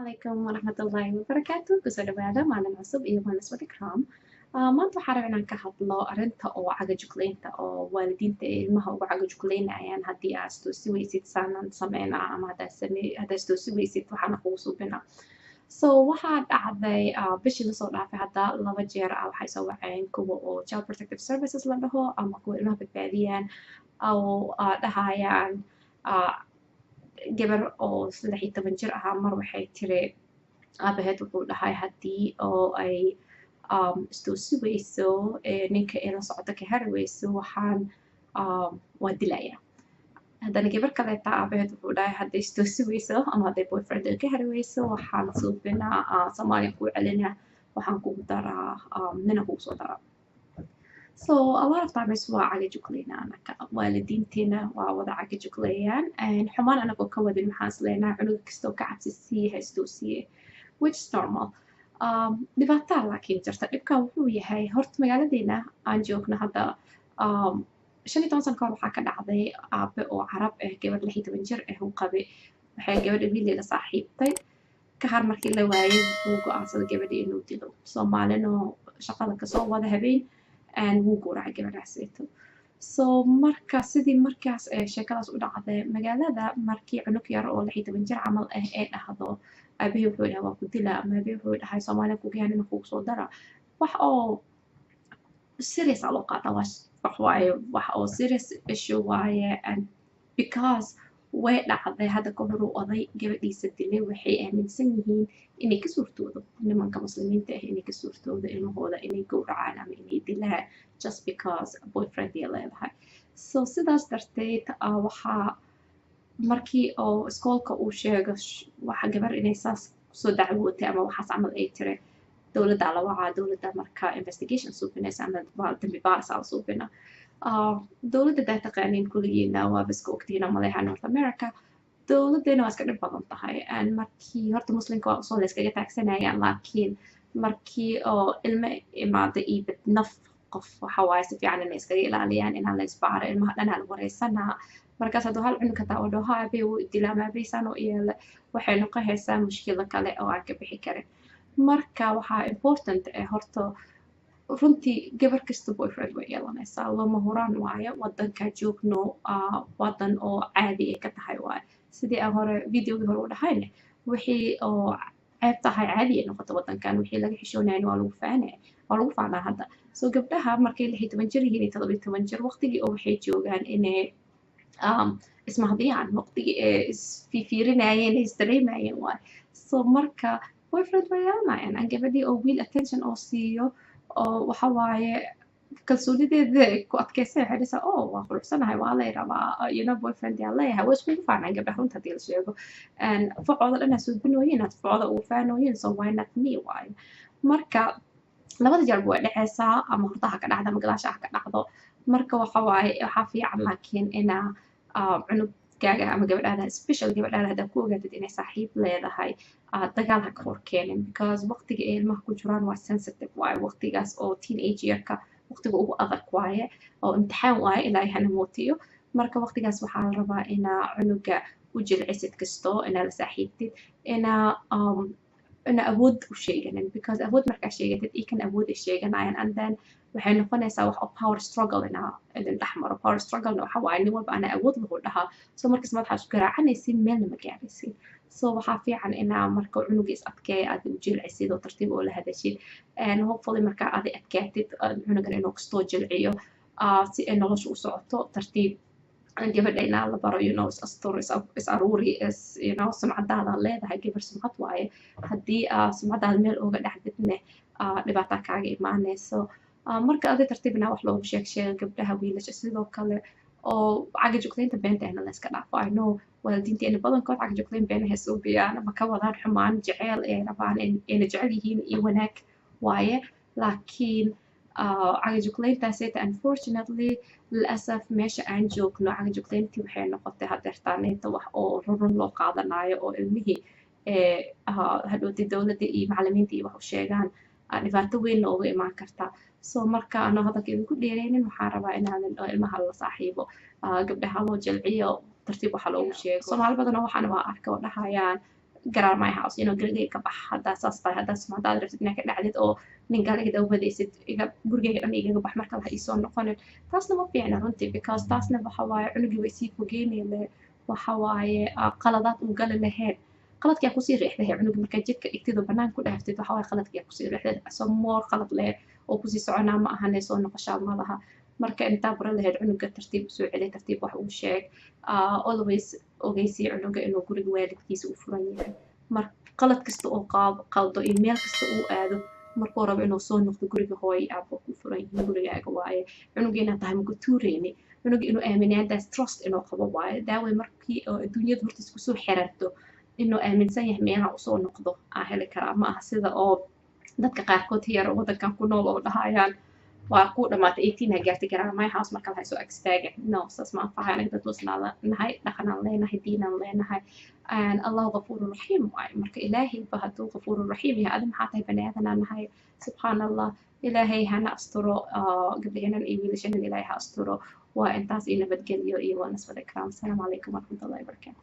عليكم ورحمة الله وبركاته kusoo dhawaada maalin cusub iyo maaniswad ikram maanta waxaa rabaa inaan ka hadlo arrinta oo cagajuglaynta oo waalidiinta ee ilmaha uga cagajuglaynayaan haddii aad istoosi weysid saanaan sameynaa ama haddaad istoosi weysid waxaana kugu suubinaa so waxaa dhacday bishii lasoo dhaafay hadda 2 jeer waxay soo waceen kuwa oo child protective services la dhaho ama kuwa ilmaha badbaadiyaan oo dhahayaan gabar oo 13 jir ahaa mar waxay tiri aabaheed wuxuu dhahay haddii oo ay istoosi weyso ninka ila socdo ka hari weyso waxaan waa dilaya haddana gabar kaleeta aabaheed wuxuu dhahay hadday istoosi weyso ama hadday boyfriend ka hari weyso waxaan suubinaa soomaaliya kuu celinaa waxaan kugu daraa nina kugu soo daraa so a lot of times waa cagajuglaynaa anaka waalidiinteena waa wada cagajuglayaan xumaan anagoo ka wadin maxaan isleenahay cunuga kastoo ka cabsisiiye ha istoosiye which is normal dhibaataa laakiin jirta dhibka wuxuu yahay horta magaaladeena aan joogno hadda 15 sano kahor waxaa ka dhacday aabe oo carab ah gabar 16 jir ah uu qabay waxay gabadha wiileeda saaxiibtay ka har markii la waayay wuxuu go'aansaday gabadha inuu dilo soomaalino shaqada kasoo wada habeen wuu gowracay gabadhaaseyto so marka sidii markaas sheekadaas u dhacday magaalada markii cunug yar oo 16 jir camal ah ee dhahdo aabahii wuxuu dhahay waa ku dilaa ama aabahii wuxuu dhahay soomaaliya ku gahan inuu kugu soo dara wax oo serious aa loo qaataa wax waaye wax oo serious issue waaye and because way dhacday hadda ka hor uu oday gabadhiisa dilay waxay aaminsan yihiin inay ka suurtoodo nimanka muslimiinta ah inay ka suurtoodo ilmahooda inay gowracaan ama inay dilaan just because boyfriend ay leedahay so sidaas darteed waxaa markii oo iskoolka uu sheego waxa gabar inay saas soo dacwootay ama waxaas camal ay tiri dowladda la wacaa dowladda marka investigation suubinaysa ama dambi baaris aa suubina dowladda daa taqaaniin kuligiina waa baska ogtihiin maleeha north america dowladdeena waa iska dhib badan tahay markii horta muslimka waa usoo layskaga taagsanayaan laakiin markii oo ilmo imaada iyo naf qof waxa waaye si fiican inay iskaga ilaaliyaan inaan la isbaaro ilmaha dhanaa la wareysanaa markaas hadduu hal cunug hataa oo dhaho aabey wuu idilaa ama aabeysan oo iyaala waxay noqonaysaa mushkilo kale oo aan ka bixi karin marka waxaa important horta runtii gabar kasta boyfriend way yeelanaysaa lama huraan waayo wadanka joogno wadan oo caadi ay ka tahay waayo sidii aan hore videogii hore u dhahayne wixii oo ceeb tahay caadi ay noqoto wadankan wixii laga xishoonayn waa lagu faanaa hadda so gabdhaha markay 16 jir yihiin 17 jir waqtigii oo waxay joogaan inay ismahdiyaan waqtigii ay isfiirinayeen isdareemayeen waayo so marka boyfriend way yeelanayaan aan gabadhii oo wiil attention oo siiyo oo waxa waaye kalsoonideeda ku adkaysan waxay dhisa waa quruxsanahay waa lay rabaa boyfriend yaa leeyahay waa iskugu faanaan gabdhaha runta haddii la sheego facooda dhanaa suubinooyin had facooda ugu faanooyin so why not me waayo marka labada jeerba way dhexaysaa ama hortaha ka dhacda ama gadaashaha ka dhacdo marka waxa waaye waxaa fiican laakiin inaa cunugaaga ama gabadhaada special gabadhaada haddaa ku ogaatid inay saaxiib leedahay dagaal ha ka hor keenin because waqtiga ay ilmaha ku jiraan waa sensitive waaye waqtigaas oo teenage yearka waqtiga ugu adag waaye oo imtixaan waaye ilaahay hana mootiyo marka waqtigaas waxaa la rabaa inaa cunuga u jilcisid kasto inaa la saaxiibtid inaa awood u sheeganin because awood markaa sheegatid ikan awood ay sheeganayaan and then waxay noqonaysaa wax oo power struggle inaa idin dhex maro power strugglena waxa waaye nin walba anaa awood lagu dhahaa so markas madaxaa isku garaacanaysin meelna ma gaaraysin so waxaa fiican inaa marka cunuga is adkeeya aad u jilcisid oo tartiib oo la hadashid and hopefully markaa aad adkaatid cunugan inuu kastoo jilciyo si ay nolosha u socoto tartiib gabadha inaa la baro is-astur is aruuri sumcadaada leedahay gabar sumcad waaye haddii sumcadaada meel ooga dhexdidne dhibaataa kaaga imaanayso marka adi tartiib inaa wax loogu sheega gabdhaha wiilasha sidoo kale oo cagajuglaynta beenta ahna la iska dhaafo I know waalidiinteena badankood cagajuglayn beenahay suubiyaan ama ka wadaan xumaan jeceyl ay rabaan ayna jecel yihiin iyo wanaag waaye laakiin cagajuglayntaasayta unfortunately للأسف meesha aan joogno cagajuglayntii waxay noqotay hadeertaaneeta wax oo run loo qaadanayo oo ilmihii hadhootay dowladda iyo macallimiinta iyo wax u sheegaan dhibaato weynna uga imaan karta so marka anoo hadalka idinku dheereynin waxaan rabaa inaadan ilmaha la saaxiibo gabdhaha loo jilciyo tartiib waxa loogu sheego soomaali badan oo waxaan waa arka oo dhahayaan get out of my house gurigayga ka bax haddaa saas tahay haddaad rabtid inaad ka dhacdid oo ninkaa laga dabawadaysid gurigayga dhan igaga bax markale ha iisoo noqonin taasna ma fiicna runtii because taasna waxa waaye cunugii way sii fogeynayle waxa waaye qaladaad uu gali lahayn qaladkaa kusii riixdahay cunuga markaa jidka dhigtid oo bannaan ku dhaaftid waxa waaye qaladkaa kusii riixday so more qalad leh oo kusii soconaa ma ahane soo noqoshaa ma laha marka intaa baran lahayd cunuga tartiib usoo celiy tartiib wax uu sheeg always ogeysii cunuga inuu guriga waalidkiisa u furan yahay mar qalad kasta oo qaldo iyo meel kasta uu aado markuu rabo inuu soo noqdo guriga hooyo aabba ku furan yihiin gurigaaga waaye cunuga inaad tahay maku tuureyni cunuga inuu aaminaantaas trust inuu qabo waaye daaway markii adduunyada hortiis kusoo xirarto inuu aaminsan yahay meelaha usoo noqdo aa heli karaa ma aha sida oo dadka qaarkood yar waddankan ku nool oo dhahayaan waa ku dhamaatay 18 ha gaartay garaa my house marka la soo agstaaga no saas ma anfaca anaga dad wasnaada nahay dhaqanaan leenahay diinaan leenahay and allah ghafuurur rahiim waay marka ilaahay ba haduu ghafuurur rahiim yahay adam maxaa tahay bani aadanaan nahay subxaanallah ilaahay hana asturo gabdhahenan iyo wiilashanan ilaahay ha asturo waa intaas iyo nabadgelyo iyo waa nasbada karaam asalaamu calaykum waraxmatullahi wabarakaatu